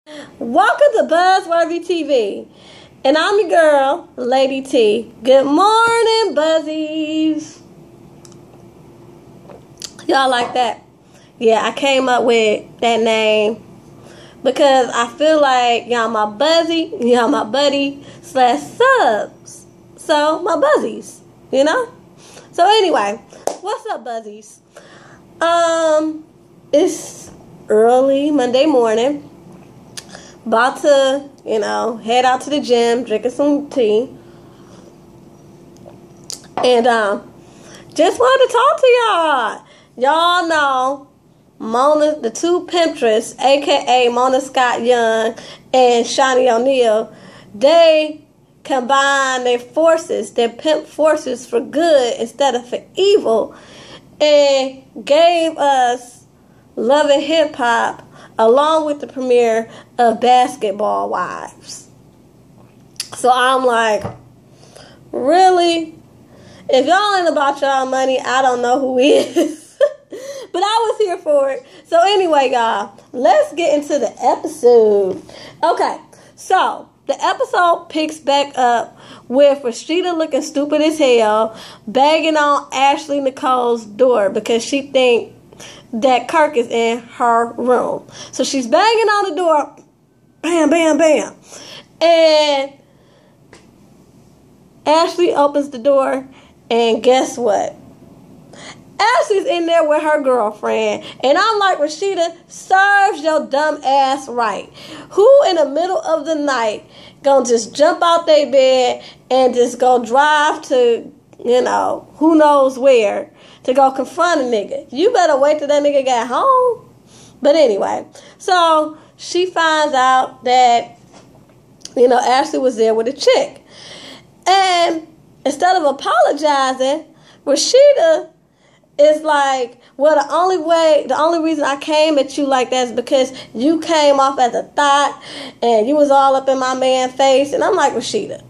Welcome to Buzzworthy TV. And I'm your girl, Lady T. Good morning, Buzzies. Y'all like that? Yeah, I came up with that name because I feel like y'all my buzzy, y'all my buddy / subs. So, my Buzzies, you know? So anyway, what's up, Buzzies? It's early Monday morning. About to, head out to the gym, drinking some tea. And just wanted to talk to y'all. Y'all know Mona, the two Pinterest, aka Mona Scott Young and Shaunie O'Neal, they combined their forces, their pimp forces for good instead of for evil, and gave us Love and Hip Hop along with the premiere of Basketball Wives. So I'm like, really? If y'all ain't about y'all money, I don't know who is. But I was here for it. So anyway, y'all, let's get into the episode. Okay, so the episode picks back up with Rashida looking stupid as hell, banging on Ashley Nicole's door because she think that Kirk is in her room. So she's banging on the door. Bam, bam, bam. And Ashley opens the door. And guess what? Ashley's in there with her girlfriend. And I'm like, Rashida, serves your dumb ass right. Who in the middle of the night gonna just jump out their bed and just go drive to, who knows where to go confront a nigga? You better wait till that nigga got home. But anyway, so she finds out that, Ashley was there with a chick. And instead of apologizing, Rashida is like, well, the only reason I came at you like that is because you came off as a thought and you was all up in my man's face. And I'm like, Rashida,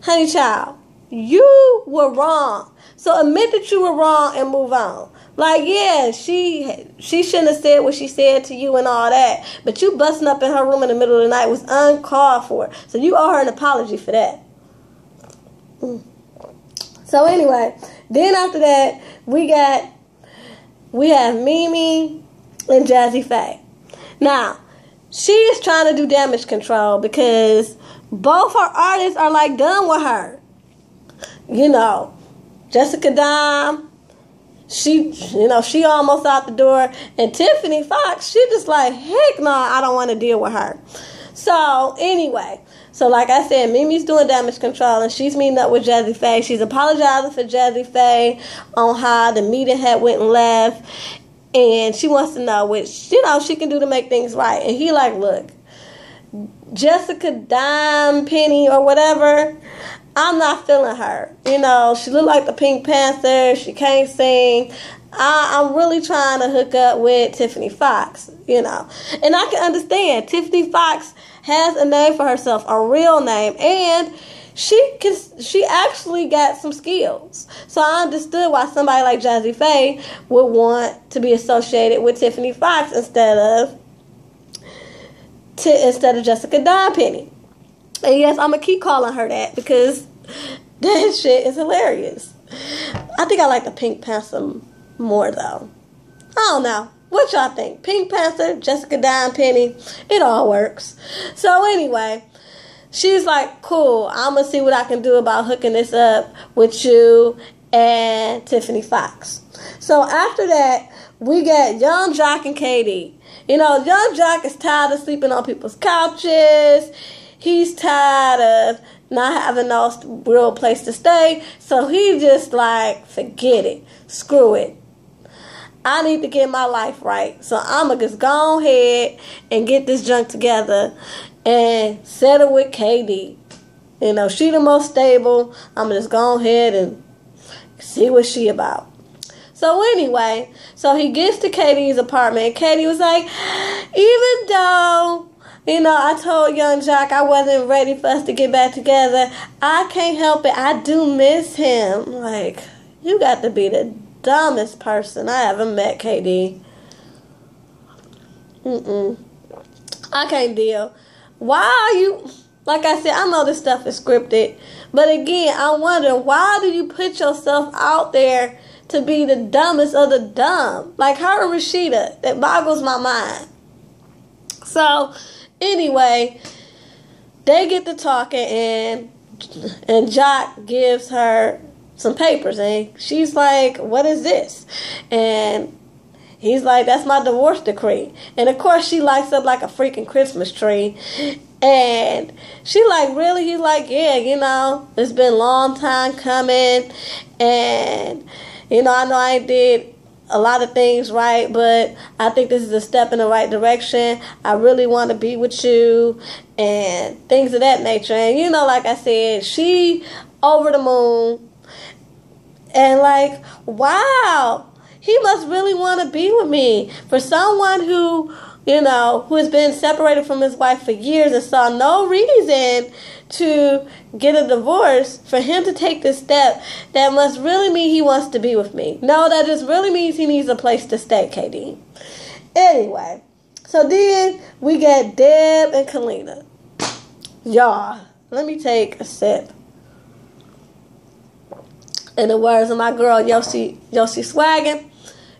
honey child, you were wrong. So admit that you were wrong and move on. Like, yeah, she shouldn't have said what she said to you and all that. But you busting up in her room in the middle of the night was uncalled for. So you owe her an apology for that. So anyway, then after that, we have Mimi and Jazzy Faye. Now, she is trying to do damage control because both her artists are like done with her. Jessica Dime, she almost out the door. And Tiffany Fox, she just like, heck no, I don't want to deal with her. So anyway, like I said, Mimi's doing damage control and she's meeting up with Jazzy Faye. She's apologizing for Jazzy Faye on how the meeting had went and left. And she wants to know what, she can do to make things right. And he like, look, Jessica Dime Penny or whatever, I'm not feeling her. She look like the Pink Panther. She can't sing. I'm really trying to hook up with Tiffany Fox, And I can understand. Tiffany Fox has a name for herself, a real name. And she actually got some skills. So I understood why somebody like Jazzy Faye would want to be associated with Tiffany Fox instead of Jessica Dime Penny. And yes, I'm going to keep calling her that because that shit is hilarious. I think I like the Pink Panther more, though. I don't know. What y'all think? Pink Panther, Jessica Dime Penny, it all works. So anyway, she's like, cool, I'm going to see what I can do about hooking this up with you and Tiffany Fox. So after that, we got Young Jock and KD. Young Jock is tired of sleeping on people's couches. He's tired of not having no real place to stay. So he just like, forget it. Screw it. I need to get my life right. So I'm going to just go ahead and get this junk together and settle with KD. She the most stable. I'm going to just go ahead and see what she about. So anyway, he gets to KD's apartment. And KD was like, even though I told Young Jock I wasn't ready for us to get back together, I can't help it. I do miss him. Like, you got to be the dumbest person I ever met, KD. I can't deal. Why are you, like I said, I know this stuff is scripted, but again, I wonder, why do you put yourself out there to be the dumbest of the dumb? Like her and Rashida, that boggles my mind. So, anyway, they get to talking, and Jock gives her some papers, and she's like, what is this? And he's like, that's my divorce decree. And of course she lights up like a freaking Christmas tree. And she like, really? He's like, yeah, it's been a long time coming. And, I know I did a lot of things right, but I think this is a step in the right direction. I really want to be with you and things of that nature. And, like I said, she over the moon. And like, wow, he must really want to be with me. For someone who, who has been separated from his wife for years and saw no reason to get a divorce, for him to take this step, that must really mean he wants to be with me. No, that just really means he needs a place to stay, KD. Anyway, so then we got Deb and Kalina. Y'all, let me take a sip. In the words of my girl, Yoshi Swaggin.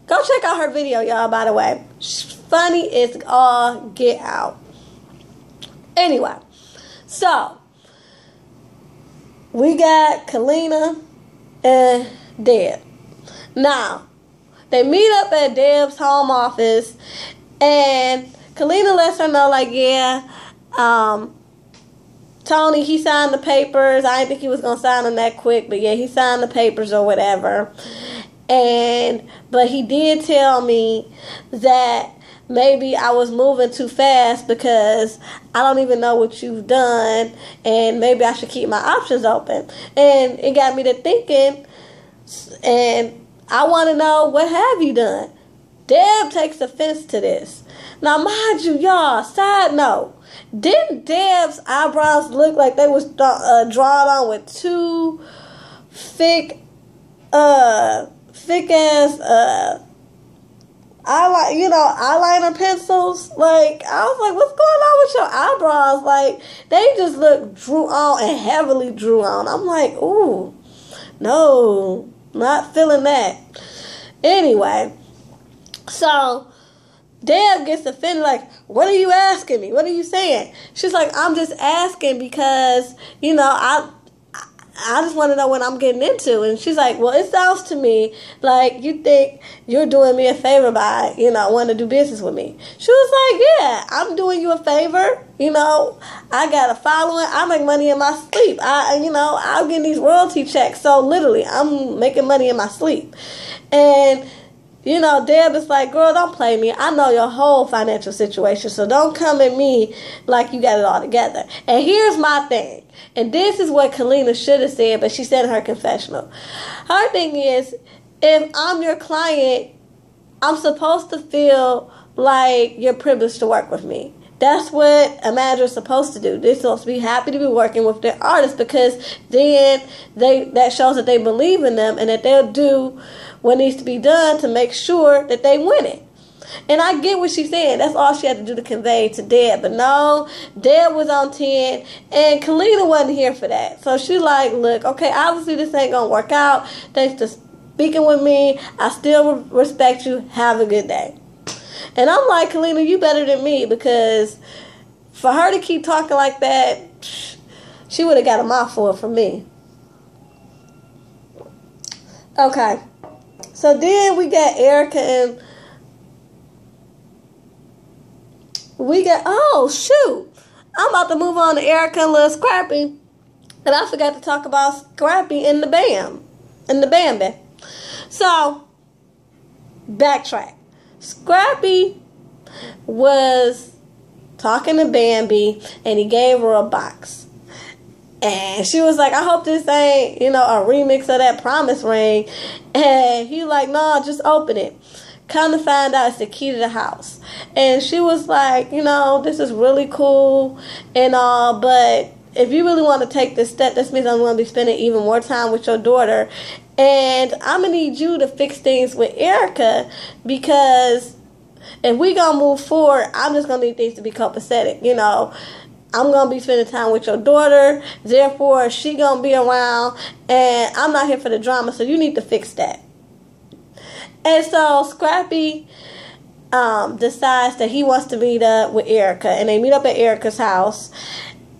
Go check out her video, y'all, by the way. She's funny as all get out. Anyway, so we got Kalina and Deb. Now, they meet up at Deb's home office, and Kalina lets her know, like, yeah, Tony, he signed the papers. I didn't think he was going to sign them that quick, but yeah, he signed the papers or whatever. But he did tell me that maybe I was moving too fast because I don't even know what you've done, and maybe I should keep my options open. And it got me to thinking, and I want to know, what have you done? Deb takes offense to this. Now, mind you, y'all, side note, didn't Deb's eyebrows look like they was drawn on with two thick ass eyeliner pencils? Like, I was like, what's going on with your eyebrows? Like, they just look drew on and heavily drew on. I'm like, ooh, no, not feeling that. Anyway, so Deb gets offended, like, what are you asking me? What are you saying? She's like, I'm just asking because, I just want to know what I'm getting into. And she's like, well, it sounds to me like you think you're doing me a favor by, wanting to do business with me. She was like, yeah, I'm doing you a favor. I got a following. I make money in my sleep. I'm getting these royalty checks. So literally, I'm making money in my sleep. And Deb is like, girl, don't play me. I know your whole financial situation, so don't come at me like you got it all together. And here's my thing. And this is what Kalina should have said, but she said in her confessional. Her thing is, if I'm your client, I'm supposed to feel like you're privileged to work with me. That's what a manager is supposed to do. They're supposed to be happy to be working with their artists, because then that shows that they believe in them and that they'll do what needs to be done to make sure that they win it. And I get what she's saying. That's all she had to do to convey to Deb. But no, Deb was on 10, and Kalina wasn't here for that. So she like, look, okay, obviously this ain't going to work out. Thanks to speaking with me. I still respect you. Have a good day. And I'm like, Kalina, you better than me, because for her to keep talking like that, she would have got a mouthful from me. Okay. So then we got Erica and oh shoot, I'm about to move on to Erica and Lil Scrappy, and I forgot to talk about Scrappy in the Bambi. So, backtrack. Scrappy was talking to Bambi, and he gave her a box. And she was like, I hope this ain't, a remix of that Promise Ring. And he like, no, just open it. Come to find out, it's the key to the house. And she was like, this is really cool and all, but if you really want to take this step, this means I'm going to be spending even more time with your daughter. And I'm going to need you to fix things with Erica, because if we gonna move forward, I'm just gonna need things to be copacetic. You know, I'm gonna be spending time with your daughter, therefore she gonna be around, and I'm not here for the drama, so you need to fix that. And so Scrappy decides that he wants to meet up with Erica, and they meet up at Erica's house.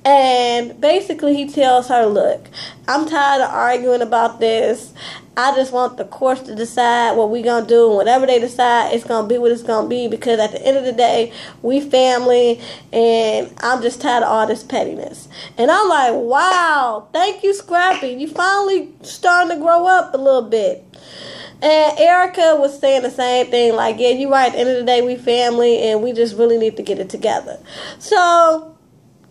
And basically he tells her, look, I'm tired of arguing about this. I just want the courts to decide what we're going to do. And whatever they decide, it's going to be what it's going to be. Because at the end of the day, we family. And I'm just tired of all this pettiness. And I'm like, wow, thank you, Scrappy. You finally starting to grow up a little bit. And Erica was saying the same thing. Like, yeah, you're right. At the end of the day, we family. And we just really need to get it together. So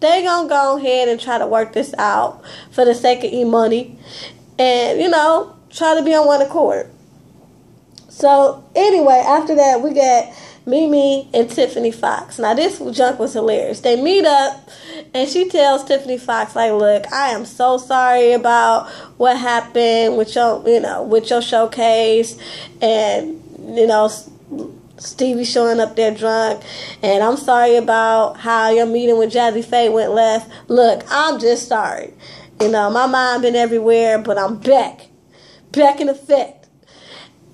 they gonna go ahead and try to work this out for the sake of E-Money. And, you know, try to be on one accord. So, anyway, after that, we got Mimi and Tiffany Fox. Now, this junk was hilarious. They meet up, and she tells Tiffany Fox, like, look, I am so sorry about what happened with your showcase. And, you know, Stevie showing up there drunk, and I'm sorry about how your meeting with Jazzy Faye went left. Look, I'm just sorry. You know, my mind been everywhere, but I'm back in effect.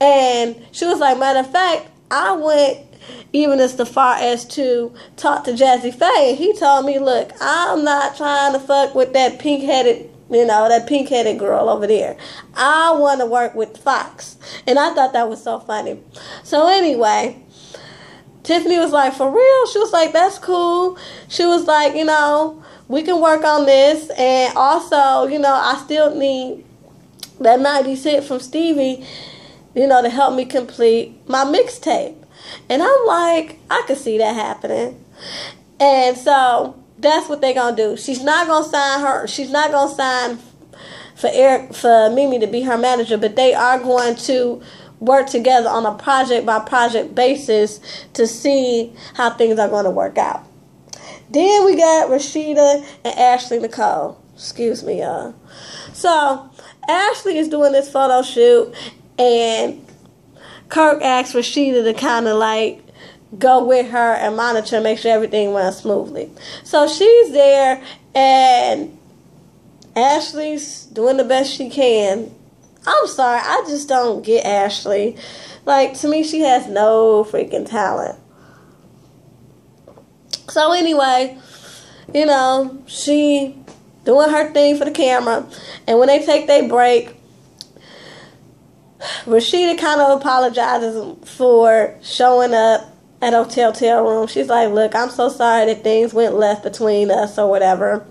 And she was like, matter of fact, I went even as far as to talk to Jazzy Faye, and he told me, look, I'm not trying to fuck with that pink-headed girl over there. I want to work with Fox. And I thought that was so funny. So anyway, Tiffany was like, for real? She was like, that's cool. She was like, you know, we can work on this. And also, you know, I still need that 90s hit from Stevie, you know, to help me complete my mixtape. And I'm like, I could see that happening. And so that's what they're going to do. She's not going to sign her. She's not going to sign for Mimi to be her manager, but they are going to work together on a project-by-project basis to see how things are going to work out. Then we got Rashida and Ashley Nicole. Excuse me, y'all. So Ashley is doing this photo shoot, and Kirk asks Rashida to kind of like go with her and monitor and make sure everything runs smoothly. So she's there, and Ashley's doing the best she can. I'm sorry, I just don't get Ashley. Like, to me, she has no freaking talent. So anyway, you know, she doing her thing for the camera, and when they take their break, Rashida kind of apologizes for showing up at a hotel room. She's like, look, I'm so sorry that things went left between us or whatever.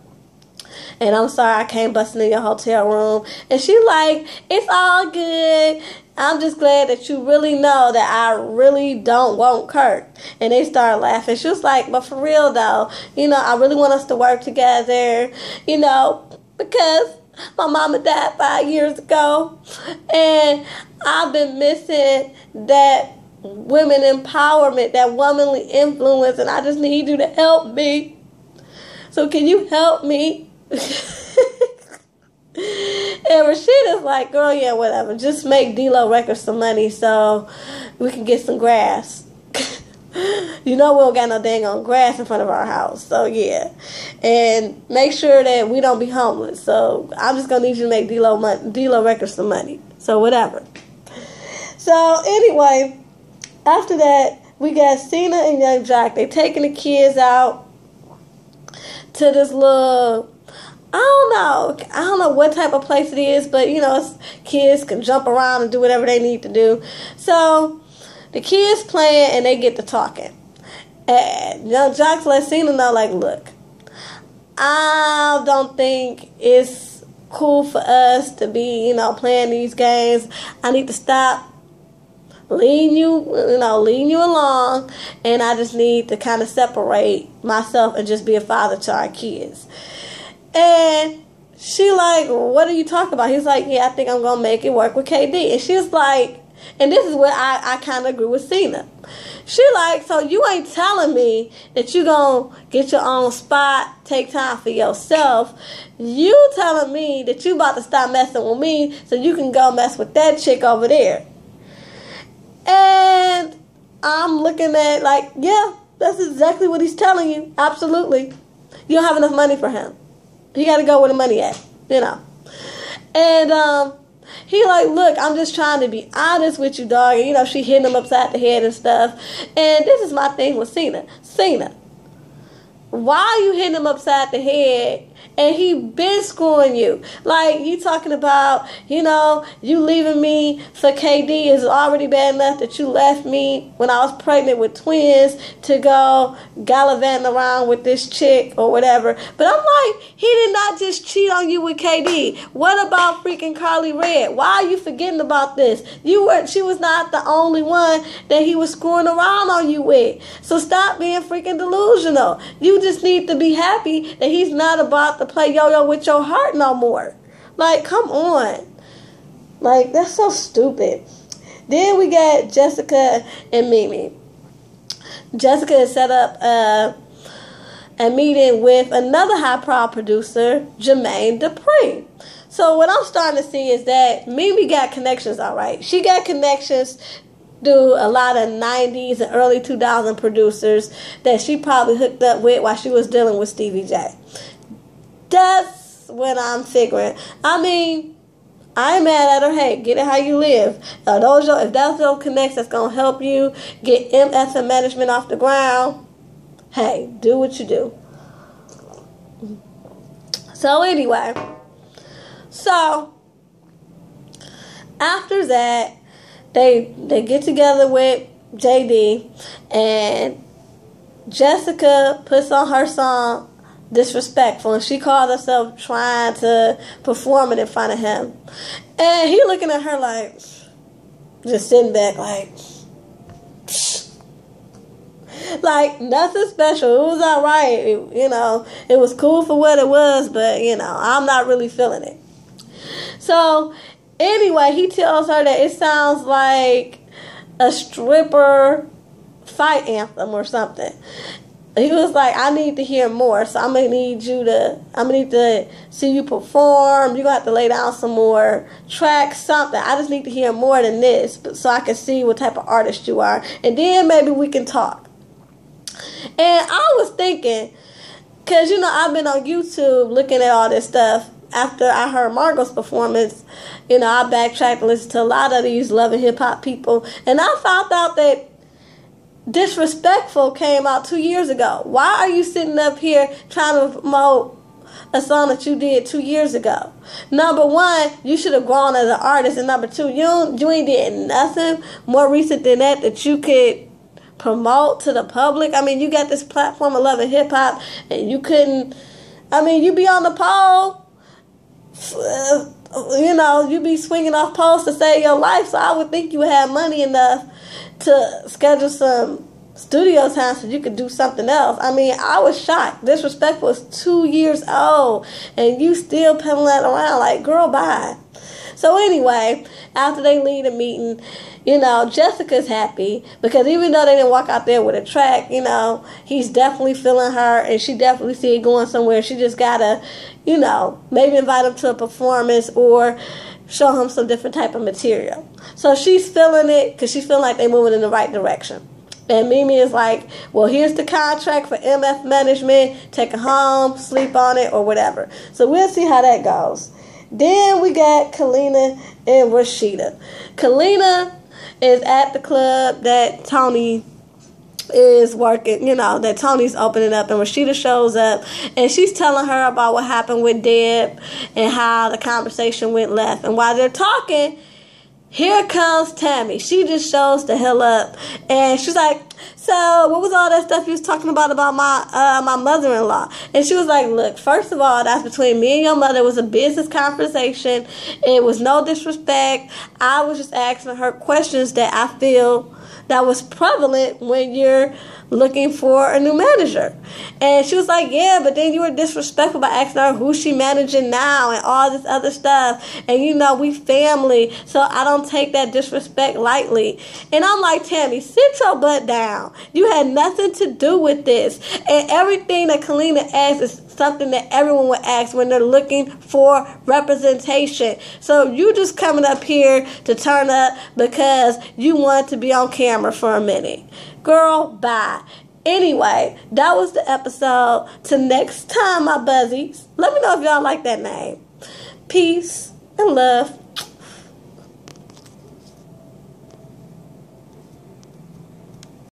And I'm sorry I came busting in your hotel room. And she's like, it's all good. I'm just glad that you really know that I really don't want Kirk. And they started laughing. She was like, but for real though, you know, I really want us to work together, you know, because my mama died 5 years ago. And I've been missing that women empowerment, that womanly influence, and I just need you to help me. So can you help me? And Rashida's like, girl, yeah, whatever. Just make D-Lo Records some money so we can get some grass. You know we don't got no dang on grass in front of our house. So yeah. And make sure that we don't be homeless. So I'm just going to need you to make D-Lo Records some money. So whatever. So anyway, after that, we got Cena and Young Jock. They taking the kids out to this little, I don't know what type of place it is, but you know, kids can jump around and do whatever they need to do. So the kids playing and they get to talking. And Young Jock let Cena know, like, look, I don't think it's cool for us to be, you know, playing these games. I need to stop leading you along, and I just need to kind of separate myself and just be a father to our kids. And she like, what are you talking about? He's like, yeah, I think I'm gonna make it work with KD. And she's like, and this is where I kind of agree with Cena. She like, so you ain't telling me that you gonna get your own spot, take time for yourself. You telling me that you about to stop messing with me so you can go mess with that chick over there. And I'm looking at like, yeah, that's exactly what he's telling you. Absolutely. You don't have enough money for him. He got to go where the money at, you know. And he like, look, I'm just trying to be honest with you, dog. And, you know, she hitting him upside the head and stuff. And this is my thing with Cena. Cena, why are you hitting him upside the head? And he been screwing you. Like, you talking about, you know, you leaving me for KD is already bad enough that you left me when I was pregnant with twins to go gallivanting around with this chick or whatever. But I'm like, he did not just cheat on you with KD. What about freaking Carly Red? Why are you forgetting about this? She was not the only one that he was screwing around on you with. So stop being freaking delusional. You just need to be happy that he's not about to play yo-yo with your heart no more. Like, come on. Like, that's so stupid. Then we got Jessica and Mimi. Jessica has set up a meeting with another high-profile producer, Jermaine Dupri. So what I'm starting to see is that Mimi got connections, all right. She got connections through a lot of 90s and early 2000 producers that she probably hooked up with while she was dealing with Stevie J. That's what I'm figuring. I mean, I ain't mad at her. Hey, get it how you live. If that's those connects that's going to help you get MF management off the ground, hey, do what you do. So anyway, so after that, they get together with JD, and Jessica puts on her song Disrespectful, and she called herself trying to perform it in front of him, and he looking at her like, just sitting back like, like nothing special. It was all right, it was cool for what it was, but I'm not really feeling it. So anyway, he tells her that it sounds like a stripper fight anthem or something. He was like, I need to hear more, so I'm gonna need to see you perform. You're gonna have to lay down some more tracks, something. I just need to hear more than this, so I can see what type of artist you are, and then maybe we can talk. And I was thinking, because I've been on YouTube looking at all this stuff. After I heard Margot's performance, I backtracked and listened to a lot of these Love and Hip Hop people, and I found out that Disrespectful came out 2 years ago. Why are you sitting up here trying to promote a song that you did 2 years ago? Number one, you should have grown as an artist, and number two, you ain't did nothing more recent than that you could promote to the public. I mean, you got this platform of Love and Hip Hop, and you couldn't. I mean, you be on the pole. You be swinging off poles to save your life, so I would think you would have money enough to schedule some studio time so you could do something else. I mean, I was shocked. Disrespectful is 2 years old, and you still peddling that around like, girl, bye. So anyway, after they leave the meeting, Jessica's happy because even though they didn't walk out there with a track, he's definitely feeling her, and she definitely see it going somewhere. She just gotta, maybe invite him to a performance or show him some different type of material. So she's feeling it because she's feeling like they're moving in the right direction. And Mimi is like, well, here's the contract for MF management. Take it home, sleep on it, or whatever. So we'll see how that goes. Then we got Kalina and Rashida. Kalina is at the club that Tony is working, that Tony's opening up, and Rashida shows up, and she's telling her about what happened with Deb and how the conversation went left. And while they're talking, here comes Tammy. She just shows the hell up, and she's like, so what was all that stuff you was talking about my mother-in-law? And she was like, look, first of all, that's between me and your mother. It was a business conversation. It was no disrespect. I was just asking her questions that I feel that was prevalent when you're looking for a new manager. And she was like, yeah, but then you were disrespectful by asking her who's she managing now and all this other stuff. And we family, so I don't take that disrespect lightly. And I'm like, Tammy, sit your butt down. You had nothing to do with this. And everything that Kalina asks is something that everyone would ask when they're looking for representation. So you just coming up here to turn up because you want to be on camera for a minute. Girl, bye. Anyway, that was the episode. Till next time, my buzzies. Let me know if y'all like that name. Peace and love.